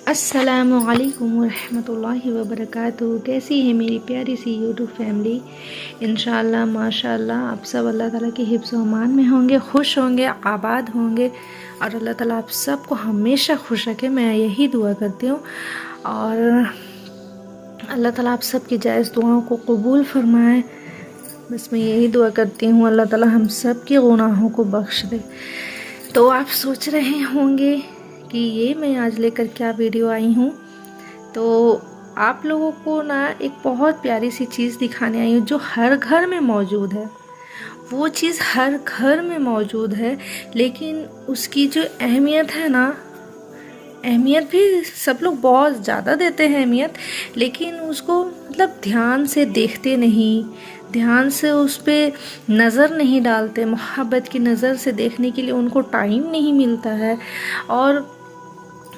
अस्सलामुअलैकुम वरहमतुल्लाहि वबरकातुहू। कैसी है मेरी प्यारी सी यूट्यूब फैमिली। इंशाअल्लाह माशाअल्लाह आप सब अल्लाह ताला के हिफ्ज़ व अमान में होंगे, खुश होंगे, आबाद होंगे और अल्लाह ताला आप सबको हमेशा खुश रखे। मैं यही दुआ करती हूँ और अल्लाह ताला आप सब की जायज़ दुआओं को कबूल फरमाए। बस मैं यही दुआ करती हूँ, अल्लाह ताला हम सब के गुनाहों को बख्श दे। तो आप सोच रहे होंगे कि ये मैं आज लेकर क्या वीडियो आई हूँ। तो आप लोगों को ना एक बहुत प्यारी सी चीज़ दिखाने आई हूँ जो हर घर में मौजूद है। वो चीज़ हर घर में मौजूद है, लेकिन उसकी जो अहमियत है ना, अहमियत भी सब लोग बहुत ज़्यादा देते हैं अहमियत, लेकिन उसको मतलब ध्यान से देखते नहीं, ध्यान से उस पर नज़र नहीं डालते, मोहब्बत की नज़र से देखने के लिए उनको टाइम नहीं मिलता है। और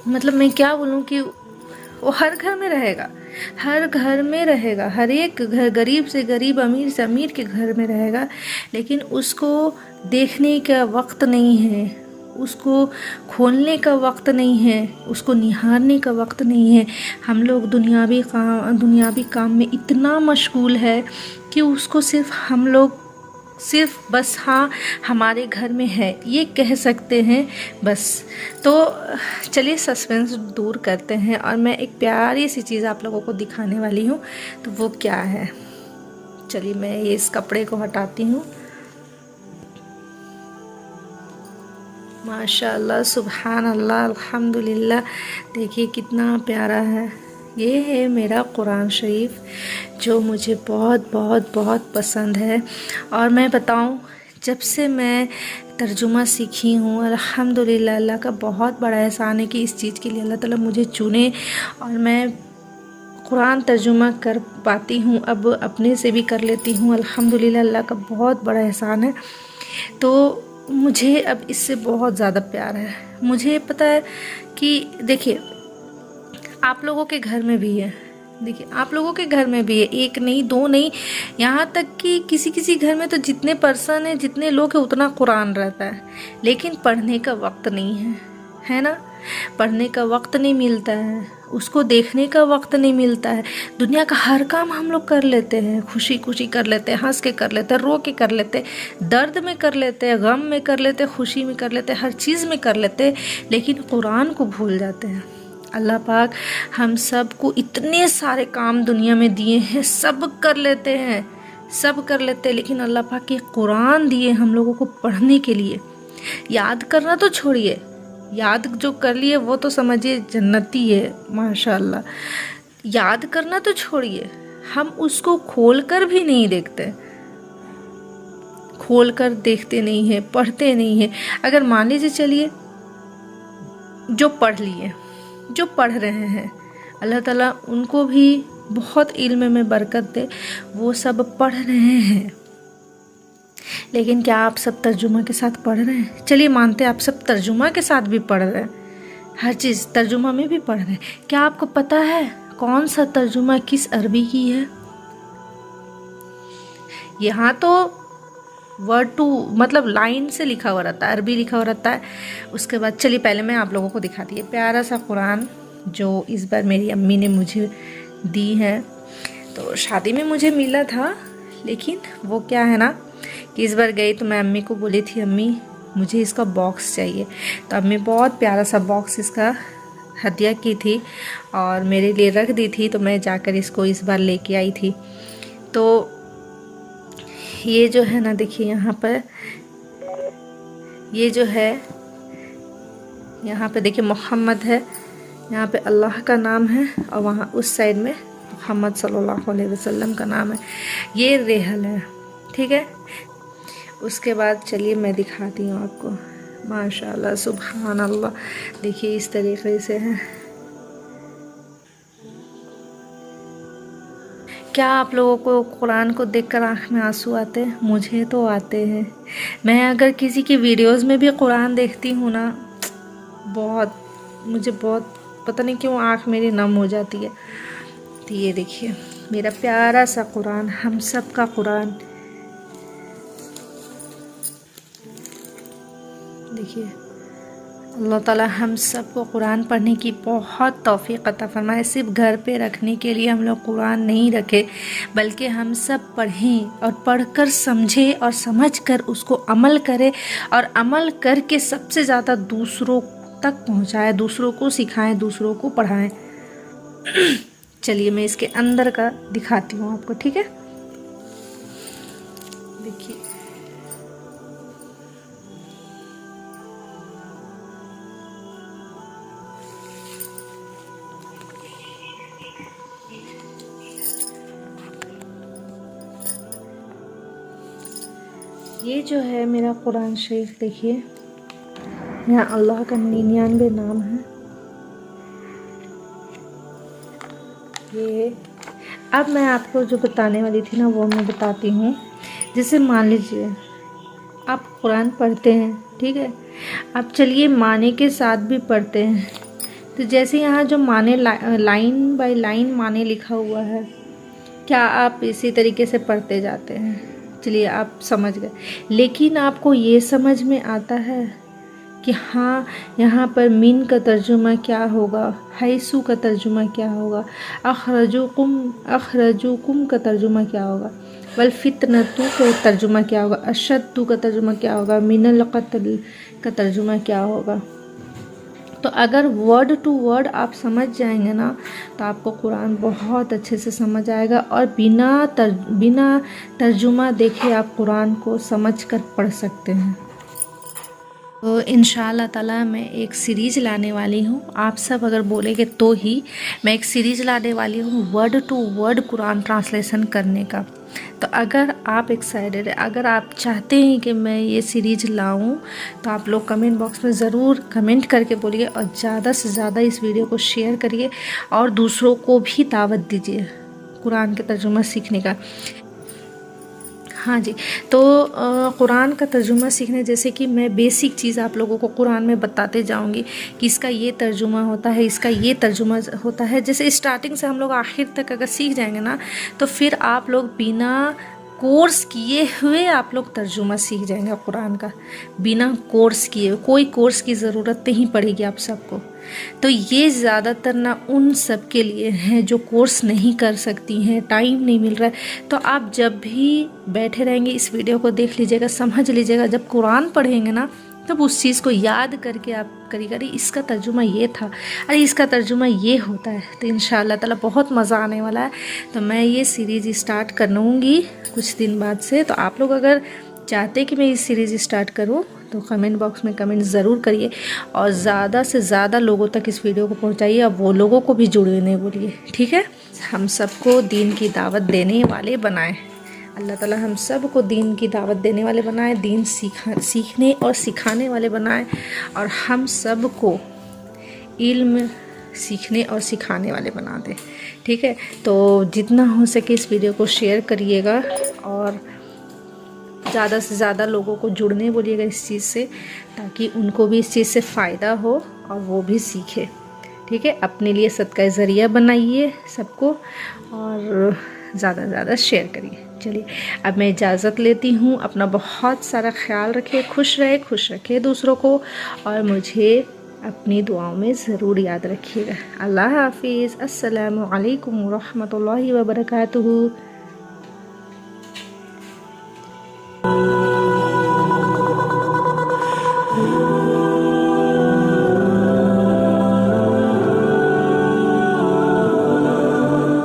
मतलब मैं क्या बोलूँ कि वो हर घर में रहेगा, हर घर में रहेगा, हर एक घर, गरीब से गरीब, अमीर से अमीर के घर में रहेगा, लेकिन उसको देखने का वक्त नहीं है, उसको खोलने का वक्त नहीं है, उसको निहारने का वक्त नहीं है। हम लोग दुनियावी काम में इतना मशगूल है कि उसको सिर्फ बस हाँ हमारे घर में है ये कह सकते हैं बस। तो चलिए सस्पेंस दूर करते हैं और मैं एक प्यारी सी चीज़ आप लोगों को दिखाने वाली हूँ। तो वो क्या है, चलिए मैं ये इस कपड़े को हटाती हूँ। माशाअल्लाह सुभान अल्लाह अल्हम्दुलिल्लाह, देखिए कितना प्यारा है। ये है मेरा कुरान शरीफ जो मुझे बहुत बहुत बहुत पसंद है। और मैं बताऊं, जब से मैं तर्जुमा सीखी हूँ अल्हम्दुलिल्लाह, अल्लाह का बहुत बड़ा एहसान है कि इस चीज़ के लिए अल्लाह ताला मुझे चुने और मैं कुरान तर्जुमा कर पाती हूँ। अब अपने से भी कर लेती हूँ अल्हम्दुलिल्लाह, अल्लाह का बहुत बड़ा एहसान है। तो मुझे अब इससे बहुत ज़्यादा प्यार है। मुझे पता है कि देखिए आप लोगों के घर में भी है, देखिए आप लोगों के घर में भी है, एक नहीं दो नहीं, यहाँ तक कि किसी किसी घर में तो जितने पर्सन है, जितने लोग हैं उतना कुरान रहता है, लेकिन पढ़ने का वक्त नहीं है ना। पढ़ने का वक्त नहीं मिलता है, उसको देखने का वक्त नहीं मिलता है। दुनिया का हर काम हम लोग कर लेते हैं, खुशी खुशी कर लेते हैं, हंस के कर लेते हैं, रो के कर लेते हैं, दर्द में कर लेते हैं, गम में कर लेते हैं, खुशी में कर लेते हैं, हर चीज़ में कर लेते हैं, लेकिन कुरान को भूल जाते हैं। अल्लाह पाक हम सब को इतने सारे काम दुनिया में दिए हैं, सब कर लेते हैं, सब कर लेते हैं, लेकिन अल्लाह पाक के कुरान दिए हम लोगों को पढ़ने के लिए। याद करना तो छोड़िए, याद जो कर लिए वो तो समझिए जन्नती है माशाअल्लाह। याद करना तो छोड़िए, हम उसको खोल कर भी नहीं देखते, खोल कर देखते नहीं हैं, पढ़ते नहीं हैं। अगर मान लीजिए चलिए जो पढ़ लिए, जो पढ़ रहे हैं, अल्लाह ताला उनको भी बहुत इल्म में बरकत दे, वो सब पढ़ रहे हैं, लेकिन क्या आप सब तर्जुमा के साथ पढ़ रहे हैं? चलिए मानते हैं आप सब तर्जुमा के साथ भी पढ़ रहे हैं, हर चीज़ तर्जुमा में भी पढ़ रहे हैं। क्या आपको पता है कौन सा तर्जुमा किस अरबी की है? यहाँ तो वर्ड टू मतलब लाइन से लिखा हुआ रहता है, अरबी लिखा हुआ रहता है। उसके बाद चलिए पहले मैं आप लोगों को दिखाती है प्यारा सा कुरान जो इस बार मेरी अम्मी ने मुझे दी है। तो शादी में मुझे मिला था, लेकिन वो क्या है ना कि इस बार गई तो मैं अम्मी को बोली थी अम्मी मुझे इसका बॉक्स चाहिए। तो अम्मी बहुत प्यारा सा बॉक्स इसका हदिया की थी और मेरे लिए रख दी थी। तो मैं जाकर इसको इस बार लेके आई थी। तो ये जो है ना, देखिए यहाँ पर ये जो है, यहाँ पे देखिए मोहम्मद है, यहाँ पे अल्लाह का नाम है और वहाँ उस साइड में मोहम्मद सल्लल्लाहु अलैहि वसल्लम का नाम है। ये रेहल है, ठीक है। उसके बाद चलिए मैं दिखाती हूँ आपको। माशाल्लाह सुभान अल्लाह, देखिए इस तरीके से है। क्या आप लोगों को कुरान को देखकर आँख में आंसू आते हैं? मुझे तो आते हैं। मैं अगर किसी की वीडियोस में भी कुरान देखती हूँ ना, मुझे बहुत पता नहीं क्यों आँख मेरी नम हो जाती है। तो ये देखिए मेरा प्यारा सा कुरान, हम सब का कुरान, देखिए अल्लाह ताला हम सबको कुरान पढ़ने की बहुत तौफीक अता फरमाए। सिर्फ घर पे रखने के लिए हम लोग कुरान नहीं रखे, बल्कि हम सब पढ़ें और पढ़कर समझें और समझकर उसको अमल करें, और अमल करके सबसे ज़्यादा दूसरों तक पहुंचाएं, दूसरों को सिखाएं, दूसरों को पढ़ाएं। चलिए मैं इसके अंदर का दिखाती हूँ आपको, ठीक है। देखिए ये जो है मेरा कुरान शरीफ, देखिए यहाँ अल्लाह का 99 नाम है। ये अब मैं आपको जो बताने वाली थी ना वो मैं बताती हूँ। जैसे मान लीजिए आप कुरान पढ़ते हैं, ठीक है, अब चलिए माने के साथ भी पढ़ते हैं, तो जैसे यहाँ जो माने लाइन बाय लाइन माने लिखा हुआ है, क्या आप इसी तरीके से पढ़ते जाते हैं? चलिए आप समझ गए, लेकिन आपको ये समझ में आता है कि हाँ यहाँ पर मिन का तर्जुमा क्या होगा, हैसु का तर्जुमा क्या होगा, अखरजुकुम का तर्जुमा क्या होगा, वल फितनतु का तर्जुमा क्या होगा, अशद्दु का तर्जुमा क्या होगा, मिनल क़त्ल का तर्जुमा क्या होगा। तो अगर वर्ड टू वर्ड आप समझ जाएंगे ना तो आपको कुरान बहुत अच्छे से समझ आएगा, और बिना तर्जुमा देखे आप कुरान को समझ कर पढ़ सकते हैं। तो इंशाअल्लाह ताला मैं एक सीरीज़ लाने वाली हूँ, आप सब अगर बोलेंगे तो ही मैं एक सीरीज़ लाने वाली हूँ word to word Quran translation करने का। तो अगर आप एक्साइटेड है, अगर आप चाहते हैं कि मैं ये सीरीज़ लाऊं, तो आप लोग कमेंट बॉक्स में ज़रूर कमेंट करके बोलिए, और ज़्यादा से ज़्यादा इस वीडियो को शेयर करिए और दूसरों को भी दावत दीजिए कुरान का तर्जुमा सीखने का। हाँ जी, तो कुरान का तर्जुमा सीखने, जैसे कि मैं बेसिक चीज़ आप लोगों को कुरान में बताते जाऊंगी कि इसका ये तर्जुमा होता है, इसका ये तर्जुमा होता है। जैसे स्टार्टिंग से हम लोग आखिर तक अगर सीख जाएंगे ना, तो फिर आप लोग बिना कोर्स किए हुए आप लोग तर्जुमा सीख जाएंगे कुरान का, बिना कोर्स किए। कोई कोर्स की ज़रूरत नहीं पड़ेगी आप सबको। तो ये ज़्यादातर ना उन सब के लिए हैं जो कोर्स नहीं कर सकती हैं, टाइम नहीं मिल रहा है। तो आप जब भी बैठे रहेंगे इस वीडियो को देख लीजिएगा, समझ लीजिएगा, जब कुरान पढ़ेंगे ना तब उस चीज़ को याद करके आप करिएगा, अरे इसका तर्जुमा ये था, अरे इसका तर्जुमा ये होता है। तो इंशाअल्लाह ताला बहुत मज़ा आने वाला है। तो मैं ये सीरीज़ स्टार्ट कर लूँगी कुछ दिन बाद से। तो आप लोग अगर चाहते कि मैं इस सीरीज़ स्टार्ट करूँ तो कमेंट बॉक्स में कमेंट ज़रूर करिए, और ज़्यादा से ज़्यादा लोगों तक इस वीडियो को पहुँचाइए, और वो लोगों को भी जुड़ने बोलिए, ठीक है। हम सबको दीन की दावत देने वाले बनाए, अल्लाह ताला हम सब को दीन की दावत देने वाले बनाए, दीन सीखने और सिखाने वाले बनाए, और हम सब को इल्म सीखने और सिखाने वाले बना दे, ठीक है। तो जितना हो सके इस वीडियो को शेयर करिएगा, और ज़्यादा से ज़्यादा लोगों को जुड़ने बोलिएगा इस चीज़ से, ताकि उनको भी इस चीज़ से फ़ायदा हो और वो भी सीखे, ठीक है। अपने लिए सदका ज़रिया बनाइए सबको, और ज़्यादा से ज़्यादा शेयर करिए। चलिए अब मैं इजाज़त लेती हूँ, अपना बहुत सारा ख्याल रखिए, खुश रहे, खुश रखे दूसरों को, और मुझे अपनी दुआओं में ज़रूर याद रखिएगा। अल्लाह हाफिज़। अस्सलामु अलैकुम रहमतुल्लाहि व बरकातुहू।